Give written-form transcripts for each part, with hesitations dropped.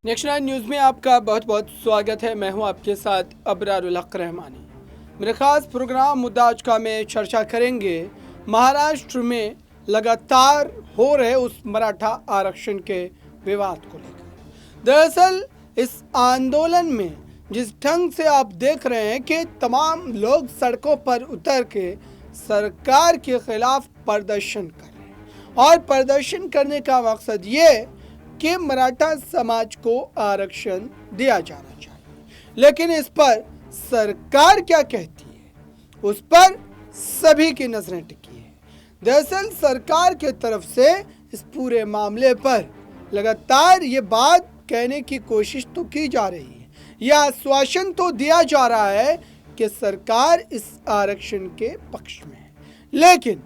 Next 9 news में आपका बहुत बहुत स्वागत है। मैं हूं आपके साथ अबरारुल हक रहमानी। मेरे खास प्रोग्राम मुद्दा आज का में चर्चा करेंगे महाराष्ट्र में लगातार हो रहे उस मराठा आरक्षण के विवाद को लेकर। दरअसल इस आंदोलन में जिस ढंग से आप देख रहे हैं कि तमाम लोग सड़कों पर उतर के सरकार के खिलाफ प्रदर्शन कर रहे हैं और प्रदर्शन करने का मकसद ये कि मराठा समाज को आरक्षण दिया जाना चाहिए, लेकिन इस पर सरकार क्या कहती है उस पर सभी की नजरें टिकी है। दरअसल सरकार के तरफ से इस पूरे मामले पर लगातार ये बात कहने की कोशिश तो की जा रही है, यह आश्वासन तो दिया जा रहा है कि सरकार इस आरक्षण के पक्ष में है, लेकिन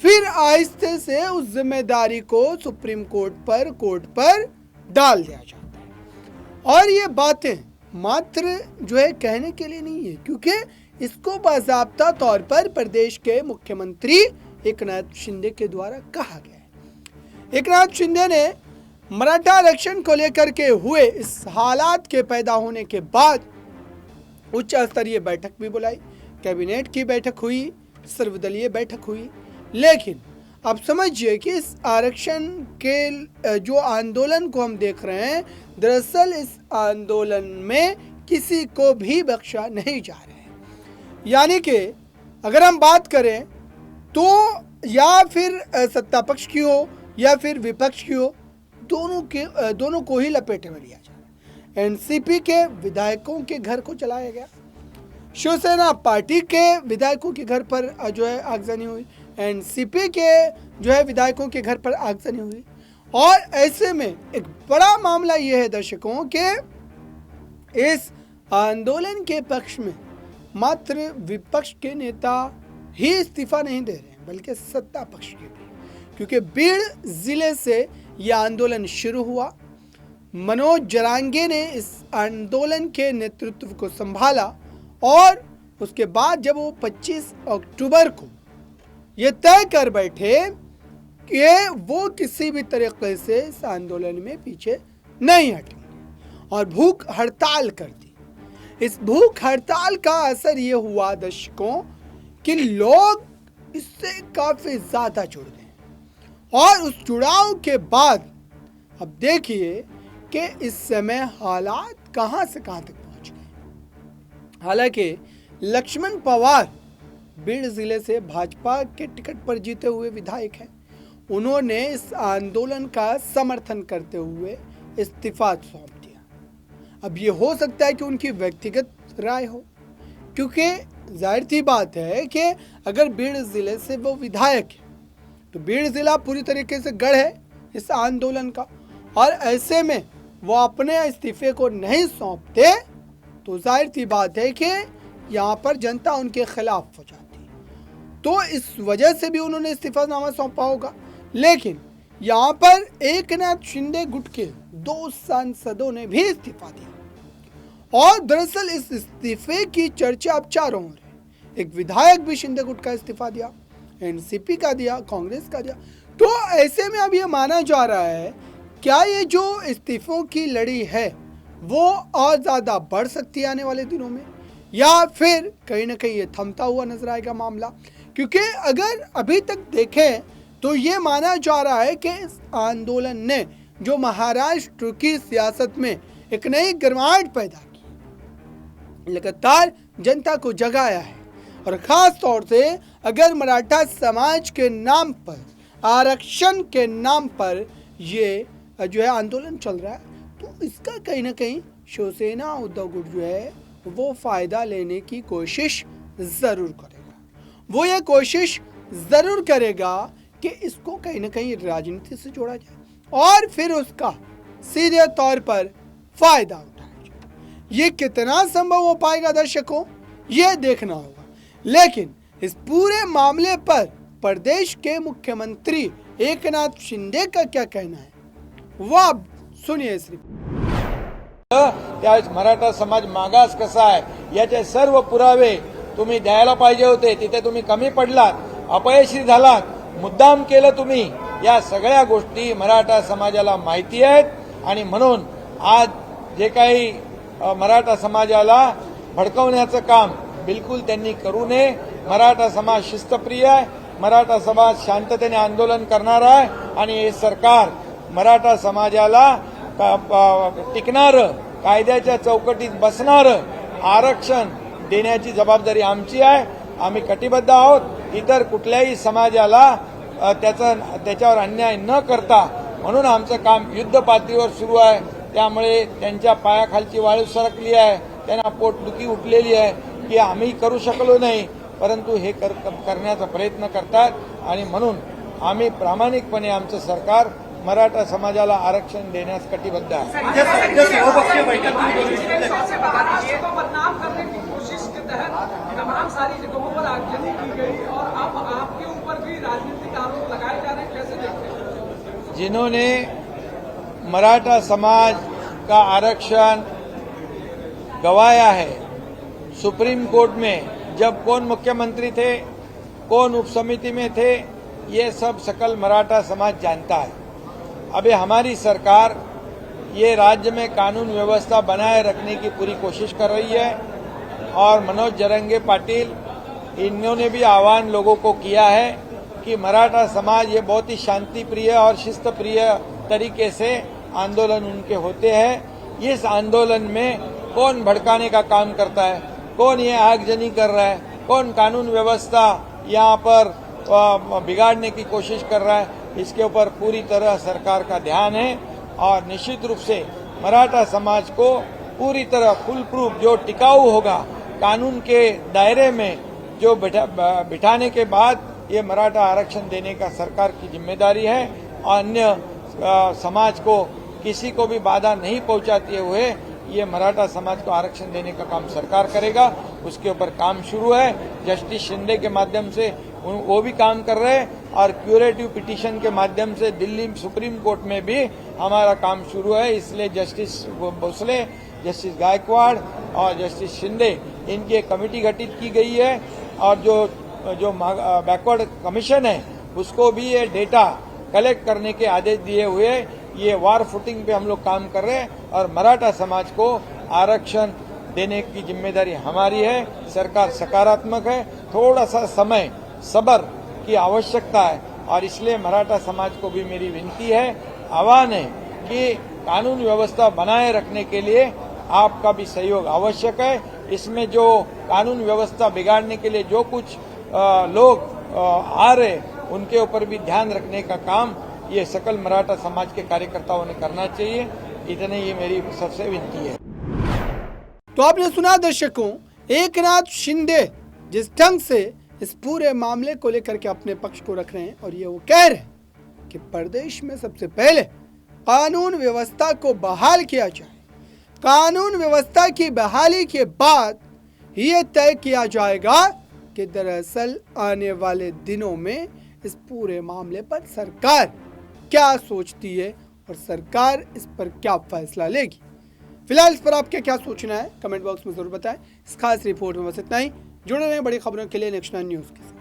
फिर आहिस्ते से उस जिम्मेदारी को सुप्रीम कोर्ट पर डाल दिया जाता है। और ये बातें मात्र जो है कहने के लिए नहीं है, क्योंकि इसको बाज़ाब्ता तौर पर प्रदेश के मुख्यमंत्री एकनाथ शिंदे के द्वारा कहा गया है। एकनाथ शिंदे ने मराठा आरक्षण को लेकर के हुए इस हालात के पैदा होने के बाद उच्च स्तरीय बैठक भी बुलाई, कैबिनेट की बैठक हुई, सर्वदलीय बैठक हुई, लेकिन अब समझिए कि इस आरक्षण के जो आंदोलन को हम देख रहे हैं, दरअसल इस आंदोलन में किसी को भी बख्शा नहीं जा रहा है। यानी कि अगर हम बात करें तो या फिर सत्ता पक्ष की हो या फिर विपक्ष की हो, दोनों को ही लपेटे में लिया जा रहा है। एनसीपी के विधायकों के घर को चलाया गया, शिवसेना पार्टी के विधायकों के घर पर जो है आगजनी हुई, एनसीपी के जो है विधायकों के घर पर आगजनी हुई। और ऐसे में एक बड़ा मामला यह है दर्शकों के इस आंदोलन के पक्ष में मात्र विपक्ष के नेता ही इस्तीफा नहीं दे रहे हैं, बल्कि सत्ता पक्ष के भी, क्योंकि बीड़ जिले से यह आंदोलन शुरू हुआ। मनोज जरांगे ने इस आंदोलन के नेतृत्व को संभाला और उसके बाद जब वो 25 अक्टूबर को ये तय कर बैठे कि वो किसी भी तरीके से इस आंदोलन में पीछे नहीं हटेंगे और भूख हड़ताल कर दी। इस भूख हड़ताल का असर ये हुआ दर्शकों कि लोग इससे काफी ज्यादा जुड़ गए और उस जुड़ाव के बाद अब देखिए कि इस समय हालात कहां से कहां तक पहुंच गए। हालांकि लक्ष्मण पवार बीड़ जिले से भाजपा के टिकट पर जीते हुए विधायक हैं, उन्होंने इस आंदोलन का समर्थन करते हुए इस्तीफा सौंप दिया। अब ये हो सकता है कि उनकी व्यक्तिगत राय हो, क्योंकि जाहिर सी बात है कि अगर बीड़ जिले से वो विधायक है तो बीड़ जिला पूरी तरीके से गढ़ है इस आंदोलन का, और ऐसे में वो अपने इस्तीफे को नहीं सौंपते तो जाहिर सी बात है कि यहाँ पर जनता उनके खिलाफ हो जाती, तो इस वजह से भी उन्होंने इस्तीफानामा सौंपा होगा। लेकिन यहाँ पर एकनाथ शिंदे गुट के 2 सांसदों ने भी इस्तीफा दिया और दरअसल इस इस्तीफे की चर्चा अब चारों ओर है। एक विधायक भी शिंदे गुट का इस्तीफा दिया, एनसीपी का दिया, कांग्रेस का दिया। तो ऐसे में अब ये माना जा रहा है क्या ये जो इस्तीफों की लड़ी है वो और ज़्यादा बढ़ सकती है आने वाले दिनों में, या फिर कहीं ना कहीं ये थमता हुआ नजर आएगा मामला। क्योंकि अगर अभी तक देखें तो ये माना जा रहा है कि इस आंदोलन ने जो महाराष्ट्र की सियासत में एक नई गर्माहट पैदा की, लगातार जनता को जगाया है, और ख़ास तौर से अगर मराठा समाज के नाम पर, आरक्षण के नाम पर ये जो है आंदोलन चल रहा है, तो इसका कहीं ना कहीं शिवसेना उद्धव गुट जो है वो फ़ायदा लेने की कोशिश ज़रूर करेगा। वो ये कोशिश ज़रूर करेगा कि इसको कहीं ना कहीं राजनीति से जोड़ा जाए और फिर उसका सीधे तौर पर फ़ायदा उठाया जाए। ये कितना संभव हो पाएगा दर्शकों, ये देखना होगा। लेकिन इस पूरे मामले पर प्रदेश के मुख्यमंत्री एकनाथ शिंदे का क्या कहना है वो आप सुनिए। त्यावेळेस मराठा समाज मागास कसा आहे याचे सर्व पुरावे तुम्ही द्यायला पाहिजे होते, तिथे तुम्ही कमी पडलात, अपयशी झालात, मुद्दाम केलं तुम्ही। या सगळ्या गोष्टी मराठा समाजाला माहिती आहेत आणि म्हणून आज जे काही मराठा समाजाला भडकवण्याचं काम बिलकुल त्यांनी करू नये. मराठा समाज शिस्तप्रिय आहे. मराठा समाज शांततेने आंदोलन करणार आहे आणि हे सरकार मराठा समाजाला टिकणारं, कायद्याच्या चौकटीत बसणारं आरक्षण देण्याची जबाबदारी आमची आहे. आम्ही कटिबद्ध आहोत. इतर कुठल्याही समाजाला त्याच्यावर अन्याय न करता, म्हणून आमचं काम युद्ध पातळीवर सुरू आहे. त्यामुळे त्यांच्या पायाखालची वाळू सरकली आहे, त्यांना पोटदुखी उठलेली आहे की आम्ही करू शकलो नाही, परंतु हे करण्याचा प्रयत्न करतात. आणि म्हणून आम्ही प्रामाणिकपणे आमचं सरकार मराठा समाजाला आरक्षण देण्यास कटिबद्ध आहे. बदनाम करने की कोशिश के तहत तमाम सारी जगहों पर आगजनी की गई और अब आपके ऊपर भी राजनीतिक आरोप लगाए जा रहे हैं, कैसे देखते हैं? जिन्होंने मराठा समाज का आरक्षण गंवाया है, सुप्रीम कोर्ट में जब कौन मुख्यमंत्री थे, कौन उपसमिति में थे, ये सब सकल मराठा समाज जानता है. अभी हमारी सरकार ये राज्य में कानून व्यवस्था बनाए रखने की पूरी कोशिश कर रही है और मनोज जरंगे पाटिल इन्होंने भी आह्वान लोगों को किया है कि मराठा समाज ये बहुत ही शांति प्रिय और शिस्त प्रिय तरीके से आंदोलन उनके होते हैं. इस आंदोलन में कौन भड़काने का काम करता है, कौन ये आगजनी कर रहा है, कौन कानून व्यवस्था यहाँ पर बिगाड़ने की कोशिश कर रहा है, इसके ऊपर पूरी तरह सरकार का ध्यान है. और निश्चित रूप से मराठा समाज को पूरी तरह फुल प्रूफ जो टिकाऊ होगा, कानून के दायरे में जो बिठाने के बाद ये मराठा आरक्षण देने का सरकार की जिम्मेदारी है. और अन्य समाज को किसी को भी बाधा नहीं पहुंचाते हुए ये मराठा समाज को आरक्षण देने का काम सरकार करेगा. उसके ऊपर काम शुरू है. जस्टिस शिंदे के माध्यम से वो भी काम कर रहे हैं और क्यूरेटिव पिटीशन के माध्यम से दिल्ली सुप्रीम कोर्ट में भी हमारा काम शुरू है. इसलिए जस्टिस भोसले, जस्टिस गायकवाड़ और जस्टिस शिंदे, इनकी एक कमेटी गठित की गई है और जो बैकवर्ड कमीशन है उसको भी ये डेटा कलेक्ट करने के आदेश दिए हुए ये वार फुटिंग पे हम लोग काम कर रहे हैं और मराठा समाज को आरक्षण देने की जिम्मेदारी हमारी है. सरकार सकारात्मक है. थोड़ा सा समय सब्र की आवश्यकता है और इसलिए मराठा समाज को भी मेरी विनती है, आह्वान है कि कानून व्यवस्था बनाए रखने के लिए आपका भी सहयोग आवश्यक है. इसमें जो कानून व्यवस्था बिगाड़ने के लिए जो कुछ लोग आ रहे, उनके ऊपर भी ध्यान रखने का काम ये सकल मराठा समाज के कार्यकर्ताओं ने करना चाहिए. इतने ये मेरी सबसे विनती है. तो आपने सुना दर्शकों, एकनाथ शिंदे जिस ढंग से इस पूरे मामले को लेकर के अपने पक्ष को रख रहे हैं और ये वो कह रहे हैं कि प्रदेश में सबसे पहले कानून व्यवस्था को बहाल किया जाए. कानून व्यवस्था की बहाली के बाद ये तय किया जाएगा कि दरअसल आने वाले दिनों में इस पूरे मामले पर सरकार क्या सोचती है और सरकार इस पर क्या फैसला लेगी. फिलहाल इस पर आपके क्या सोचना है कमेंट बॉक्स में जरूर बताएं. इस खास रिपोर्ट में बस इतना ही. जुड़े रहें बड़ी खबरों के लिए नेक्स्ट 9 न्यूज़ के साथ.